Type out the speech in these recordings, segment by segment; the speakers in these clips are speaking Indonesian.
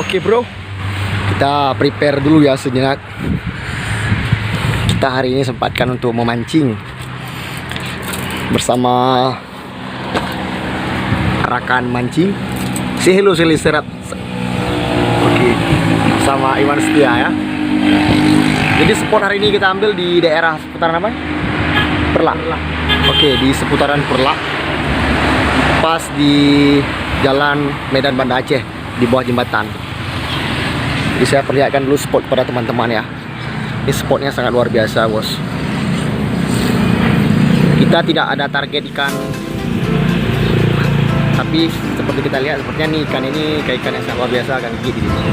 Oke bro, kita prepare dulu ya sejenak. Kita hari ini sempatkan untuk memancing bersama rakan mancing. Say hello Seliserat. Oke, sama Iwan Setia ya. Jadi spot hari ini kita ambil di daerah seputaran apa? Perlak. Oke, di seputaran Perlak. Pas di Jalan Medan Banda Aceh, di bawah jembatan. Jadi saya perlihatkan dulu spot pada teman-teman ya. Ini spotnya sangat luar biasa bos. Kita tidak ada target ikan, tapi seperti kita lihat sepertinya nih ikan ini kayak ikan yang sangat luar biasa akan gigit di sini.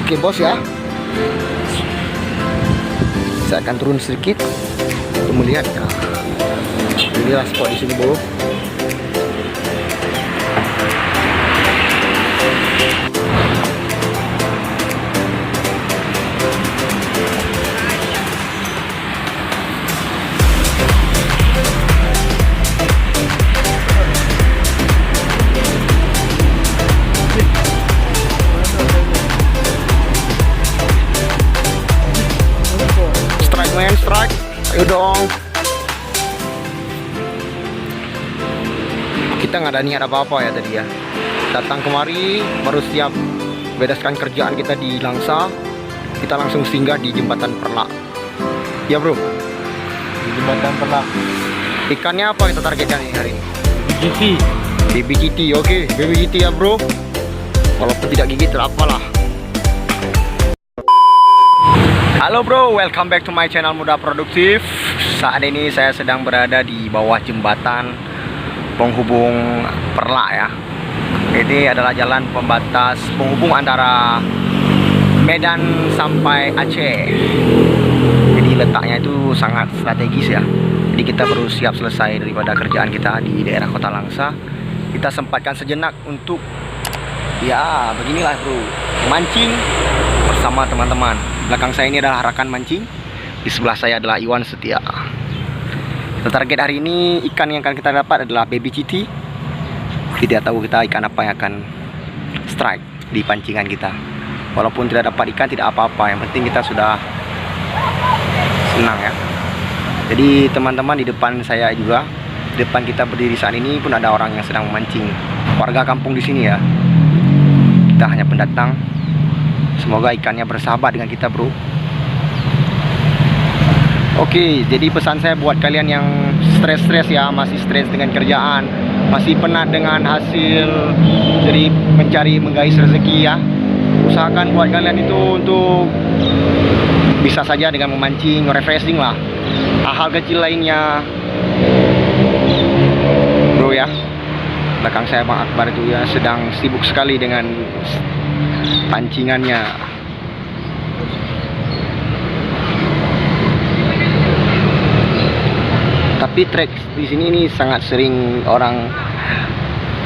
Oke bos ya, saya akan turun sedikit untuk melihat. Inilah spot di sini bro. Strike man, strike. Ayo dong. Kita nggak ada niat apa-apa ya tadi ya. Datang kemari baru siap bereskan kerjaan kita di Langsa. Kita langsung singgah di jembatan Perlak. Ya bro. Di jembatan Perlak. Ikannya apa kita targetkan hari ini? BBGT, oke, BBGT ya bro. Walaupun tidak gigit terapalah. Halo bro, welcome back to my channel Muda Produktif. Saat ini saya sedang berada di bawah jembatan penghubung Perlak ya. Ini adalah jalan pembatas penghubung antara Medan sampai Aceh. Jadi letaknya itu sangat strategis ya. Jadi kita baru siap selesai daripada kerjaan kita di daerah Kota Langsa. Kita sempatkan sejenak untuk ya beginilah bro, mancing bersama teman-teman. Belakang saya ini adalah rakan mancing. Di sebelah saya adalah Iwan Setia. Target hari ini ikan yang akan kita dapat adalah baby citi. Tidak tahu kita ikan apa yang akan strike di pancingan kita. Walaupun tidak dapat ikan tidak apa-apa, yang penting kita sudah senang ya. Jadi teman-teman, di depan saya juga, di depan kita berdiri saat ini pun ada orang yang sedang memancing. Warga kampung di sini ya. Kita hanya pendatang. Semoga ikannya bersahabat dengan kita bro. Oke, jadi pesan saya buat kalian yang stres-stres ya, masih stres dengan kerjaan, masih penat dengan hasil, jadi mencari menggais rezeki ya. Usahakan buat kalian itu untuk bisa saja dengan memancing, refreshing lah. Hal-hal kecil lainnya bro ya. Belakang saya Bang Akbar itu ya sedang sibuk sekali dengan pancingannya. Tapi trek di sini ini sangat sering orang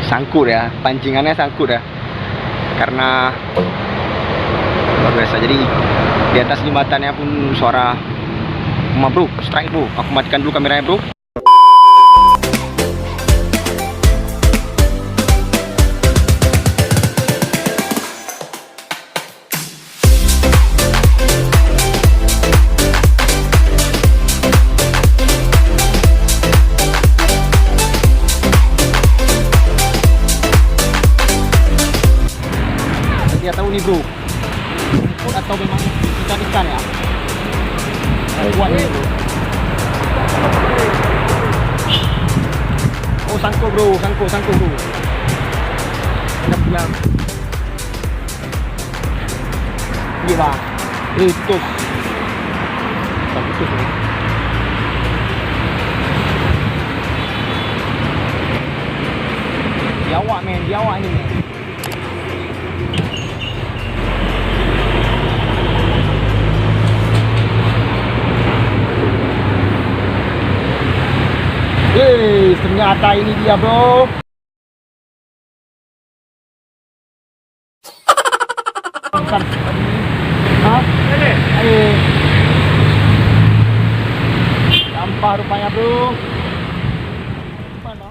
sangkut ya, pancingannya sangkut ya, karena luar biasa. Jadi di atas jembatannya pun suara bro, strike bro. Aku matikan dulu kameranya bro. Tidak tahu nih bro, rumput atau memang ikan-ikan ya? Kuat nih bro. Oh sangkut bro, sangkut bro. Kita bilang iya bang, putus nih. Diawak men, diawak ini men. Ternyata ini dia bro. Hah? Ayo. Sampah rupanya bro. Mana?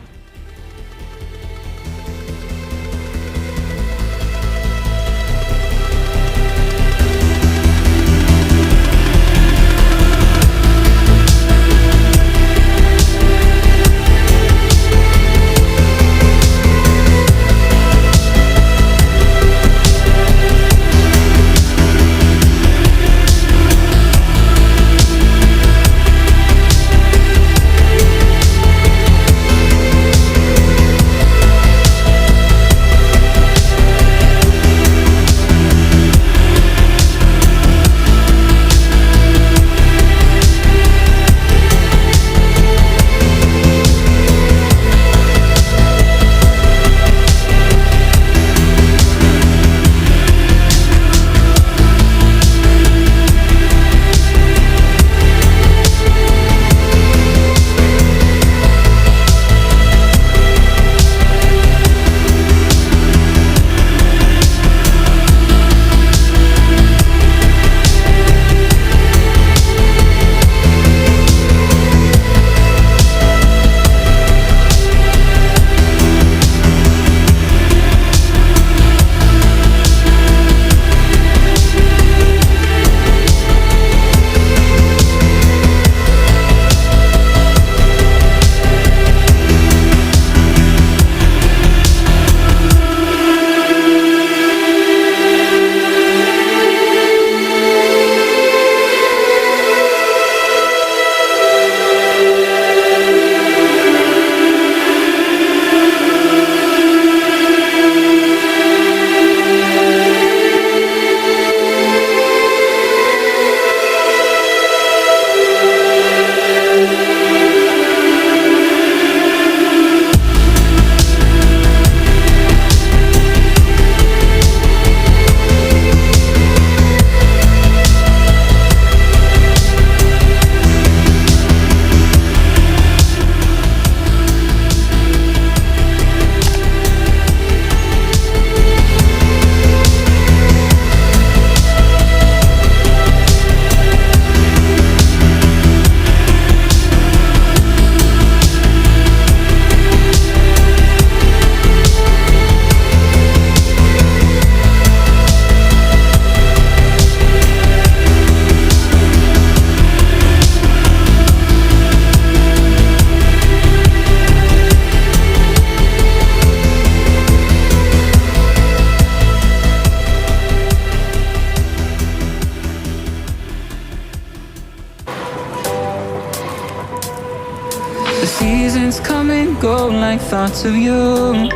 go like thoughts of you.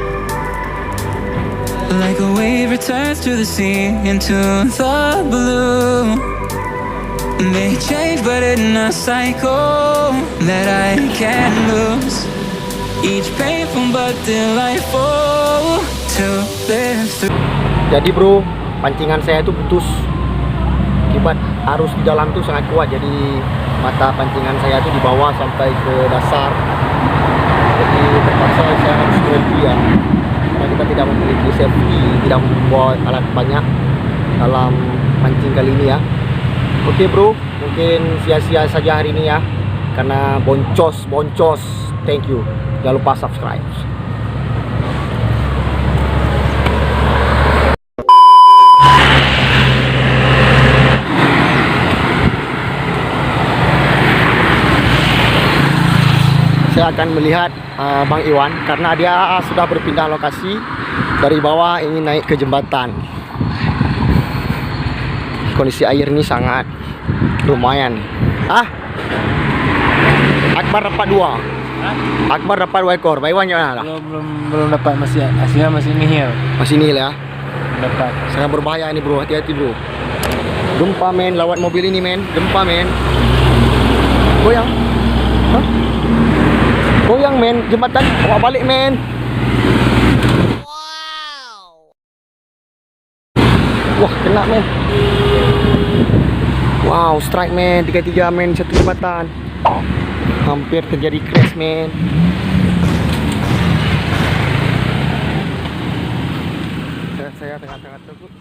Like a wave returns to the sea, into the blue. They change but in a cycle that I can't lose. Each painful but delightful to live through. Jadi bro, pancingan saya itu putus akibat arus di dalam tuh sangat kuat. Jadi mata pancingan saya itu di bawah sampai ke dasar. Jadi terpaksa saya harus berhenti ya, karena kita tidak memiliki safety, tidak membawa alat banyak dalam mancing kali ini ya. Oke bro, mungkin sia-sia saja hari ini ya, karena boncos. Thank you. Jangan lupa subscribe. Saya akan melihat Bang Iwan karena dia sudah berpindah lokasi dari bawah ingin naik ke jembatan. Kondisi air ini sangat lumayan. Akbar dapat 2. Akbar dapat 2 ekor. Bang Iwan gimana? Belum dapat, masih hasilnya masih nihil. Masih nihil ya. Dapat. Sangat berbahaya ini bro, hati-hati bro. Gempa men, lawat mobil ini men. Gempa men. Goyang. Hah? Goyang men, jembatan bawa balik men. Wah, kena men. Wow, strike men, 3-3 men, satu jembatan. Hampir terjadi crash men. Saya tengah-tengah tersebut.